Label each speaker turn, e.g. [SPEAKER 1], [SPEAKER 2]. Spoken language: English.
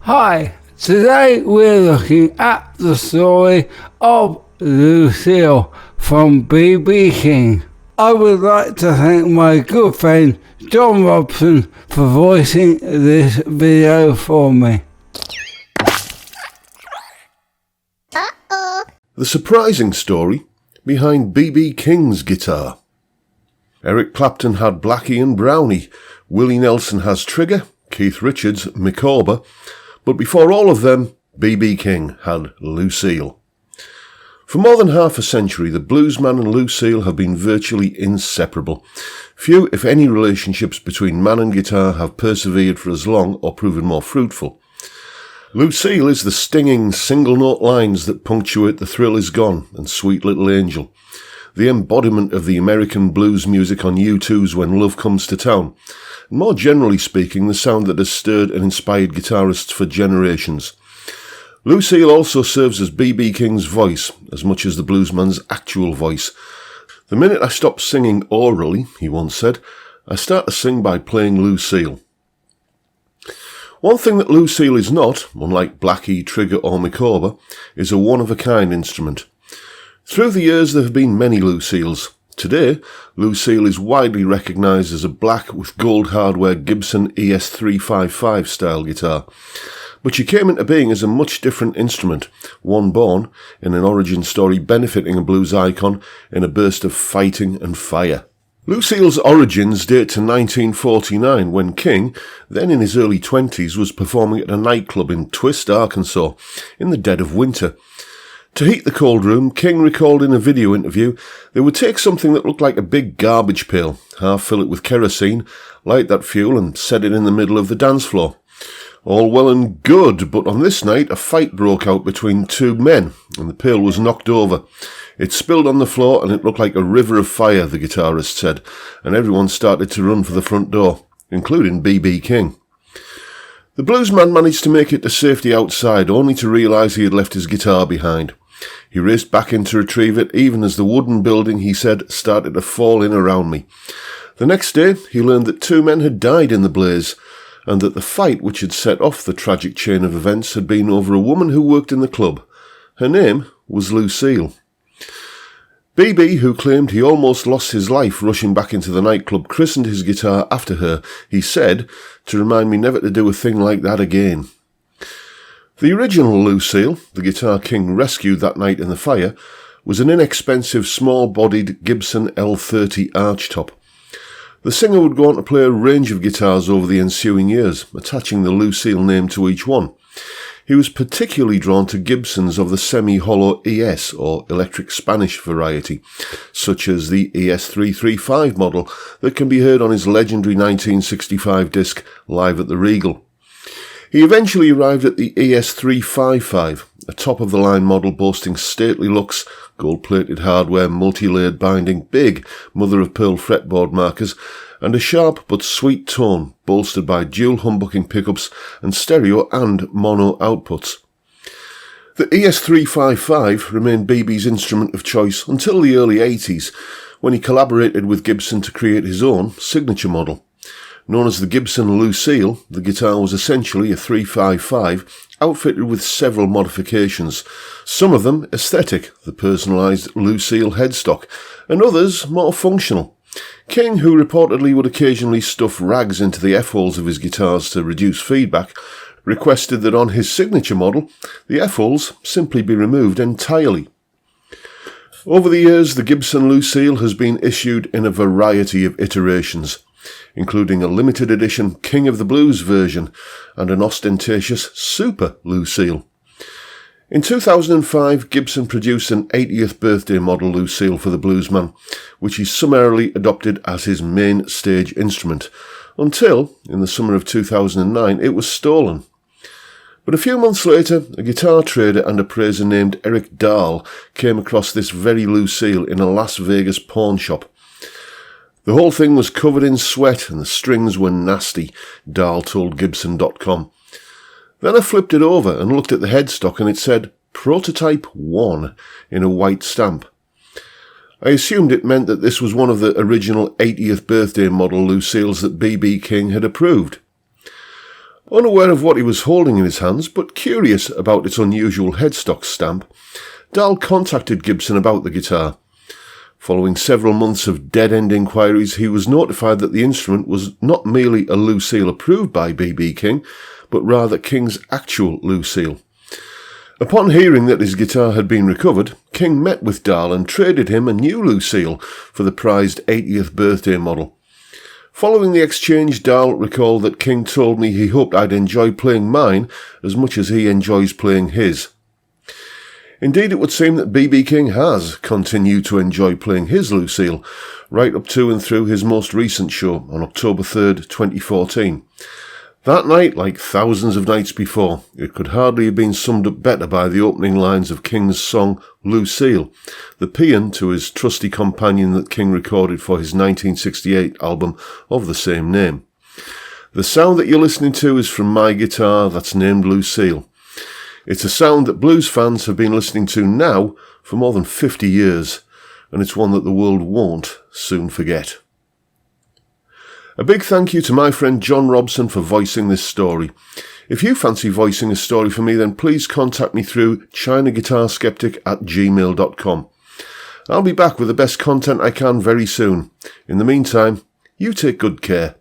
[SPEAKER 1] Hi, today we're looking at the story of Lucille from B.B. King. I would like to thank my good friend John Robson for voicing this video for me.
[SPEAKER 2] The surprising story behind B.B. King's guitar. Eric Clapton had Blackie and Brownie, Willie Nelson has Trigger, Keith Richards, Micawber, but before all of them, B.B. King had Lucille. For more than half a century, the bluesman and Lucille have been virtually inseparable. Few, if any, relationships between man and guitar have persevered for as long or proven more fruitful. Lucille is the stinging single-note lines that punctuate The Thrill Is Gone and Sweet Little Angel, the embodiment of the American blues music on U2's When Love Comes to Town, and more generally speaking, the sound that has stirred and inspired guitarists for generations. Lucille also serves as B.B. King's voice, as much as the bluesman's actual voice. "The minute I stop singing orally," he once said, "I start to sing by playing Lucille." One thing that Lucille is not, unlike Blackie, Trigger or Micawber, is a one-of-a-kind instrument. Through the years there have been many Lucilles. Today, Lucille is widely recognised as a black with gold hardware Gibson ES355 style guitar. But she came into being as a much different instrument, one born in an origin story benefiting a blues icon in a burst of fighting and fire. Lucille's origins date to 1949 when King, then in his early 20s, was performing at a nightclub in Twist, Arkansas, in the dead of winter. To heat the cold room, King recalled in a video interview they would take something that looked like a big garbage pail, half fill it with kerosene, light that fuel and set it in the middle of the dance floor. All well and good, but on this night a fight broke out between two men and the pail was knocked over. It spilled on the floor and it looked like a river of fire, the guitarist said, and everyone started to run for the front door, including B.B. King. The bluesman managed to make it to safety outside, only to realise he had left his guitar behind. He raced back in to retrieve it, even as the wooden building, he said, started to fall in around me. The next day, he learned that two men had died in the blaze, and that the fight which had set off the tragic chain of events had been over a woman who worked in the club. Her name was Lucille. B.B., who claimed he almost lost his life rushing back into the nightclub, christened his guitar after her, he said, to remind me never to do a thing like that again. The original Lucille, the guitar King rescued that night in the fire, was an inexpensive small-bodied Gibson L30 archtop. The singer would go on to play a range of guitars over the ensuing years, attaching the Lucille name to each one. He was particularly drawn to Gibsons of the semi-hollow ES, or electric Spanish variety, such as the ES335 model that can be heard on his legendary 1965 disc Live at the Regal. He eventually arrived at the ES355, a top-of-the-line model boasting stately looks, gold-plated hardware, multi-layered binding, big mother-of-pearl fretboard markers, and a sharp but sweet tone, bolstered by dual humbucking pickups and stereo and mono outputs. The ES355 remained B.B.'s instrument of choice until the early 80s, when he collaborated with Gibson to create his own signature model. Known as the Gibson Lucille, the guitar was essentially a 355, outfitted with several modifications, some of them aesthetic, the personalised Lucille headstock, and others more functional. King, who reportedly would occasionally stuff rags into the F-holes of his guitars to reduce feedback, requested that on his signature model, the F-holes simply be removed entirely. Over the years, the Gibson Lucille has been issued in a variety of iterations, including a limited edition King of the Blues version and an ostentatious Super Lucille. In 2005, Gibson produced an 80th birthday model Lucille for the bluesman, which he summarily adopted as his main stage instrument, until, in the summer of 2009, it was stolen. But a few months later, a guitar trader and appraiser named Eric Dahl came across this very Lucille in a Las Vegas pawn shop. The whole thing was covered in sweat and the strings were nasty, Dahl told Gibson.com. Then I flipped it over and looked at the headstock and it said Prototype 1 in a white stamp. I assumed it meant that this was one of the original 80th birthday model Lucilles that B.B. King had approved. Unaware of what he was holding in his hands, but curious about its unusual headstock stamp, Dal contacted Gibson about the guitar. Following several months of dead-end inquiries, he was notified that the instrument was not merely a Lucille approved by B.B. King, but rather King's actual Lucille. Upon hearing that his guitar had been recovered, King met with Dal and traded him a new Lucille for the prized 80th birthday model. Following the exchange, Dal recalled that King told me he hoped I'd enjoy playing mine as much as he enjoys playing his. Indeed, it would seem that B.B. King has continued to enjoy playing his Lucille, right up to and through his most recent show on October 3rd, 2014. That night, like thousands of nights before, it could hardly have been summed up better by the opening lines of King's song Lucille, the paean to his trusty companion that King recorded for his 1968 album of the same name. The sound that you're listening to is from my guitar that's named Lucille. It's a sound that blues fans have been listening to now for more than 50 years, and it's one that the world won't soon forget. A big thank you to my friend John Robson for voicing this story. If you fancy voicing a story for me, then please contact me through chinaguitarskeptic@gmail.com. I'll be back with the best content I can very soon. In the meantime, you take good care.